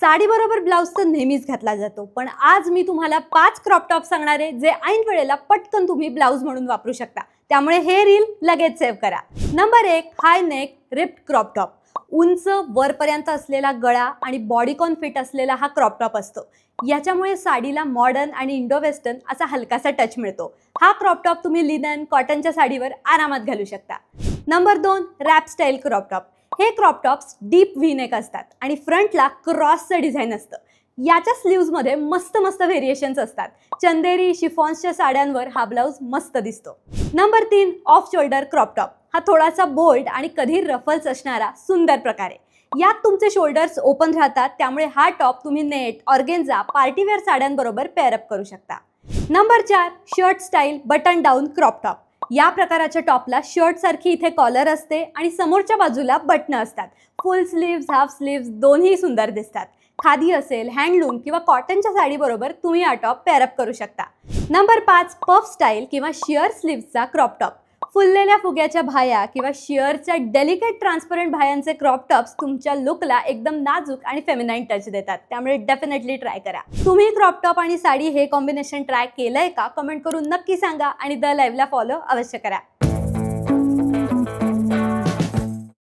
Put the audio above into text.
साडी बरोबर ब्लाउज तर नेहमीच घातला जातो, पण आज मी तुम्हाला 5 क्रॉप टॉप सांगणार आहे जे ऐन वेळेला पटकन तुम्ही ब्लाउज म्हणून वापरू शकता. त्यामुळे हे रील लगेच सेव्ह करा. नंबर 1, हाय नेक रिप्ड क्रॉप टॉप. उंच वरपर्यंत असलेला गळा आणि बॉडीकॉन फिट असलेला हा क्रॉप टॉप असतो. याच्यामुळे साडीला मॉडर्न आणि इंडो वेस्टर्न असा हलकासा टच मिळतो. हा क्रॉप टॉप तुम्ही लिनन, कॉटनच्या साडीवर आरामात घालू शकता. Number 2, wrap style crop top. हे crop tops deep V neck असतात आणि फ्रंटला क्रॉसचं डिझाईन असतं. याच्या स्लीव्समध्ये मस्त व्हेरिएशन्स असतात. चंदेरी, शिफॉन्सच्या साड्यांवर हा ब्लाउज मस्त दिसतो. Number 3, off shoulder crop top. हा थोडासा बोल्ड आणि कधी रफल्स असणारा सुंदर प्रकार आहे. यात तुमचे शोल्डर्स ओपन राहतात, त्यामुळे हा टॉप तुम्ही नेट, ऑर्गेन्झा, पार्टीवेअर साड्यांबरोबर पेअरअप करू शकता. Number 4, shirt style button down crop top. या प्रकाराच्या टॉपला शर्ट सारखी इथे कॉलर असते आणि समोरच्या बाजूला बटणं असतात. फुल स्लीव्स, हाफ स्लीव्स दोन्ही सुंदर दिसतात. खादी असेल, हँडलूम किंवा कॉटनच्या साडीबरोबर तुम्ही हा टॉप पेअरअप करू शकता. नंबर 5, पफ स्टाईल किंवा शिअर स्लीव्सचा क्रॉप टॉप. फुललेल्या फुग्याच्या भाया किंवा शिअरच्या डेलिकेट ट्रान्सपरंट भायांचे क्रॉप टॉप्स तुमच्या लुकला एकदम नाजूक आणि फेमिनाईन टच देतात. त्यामुळे डेफिनेटली ट्राय करा. तुम्ही क्रॉप टॉप आणि साडी हे कॉम्बिनेशन ट्राय केलंय का? कमेंट करून नक्की सांगा आणि द लाईव्हला फॉलो अवश्य करा.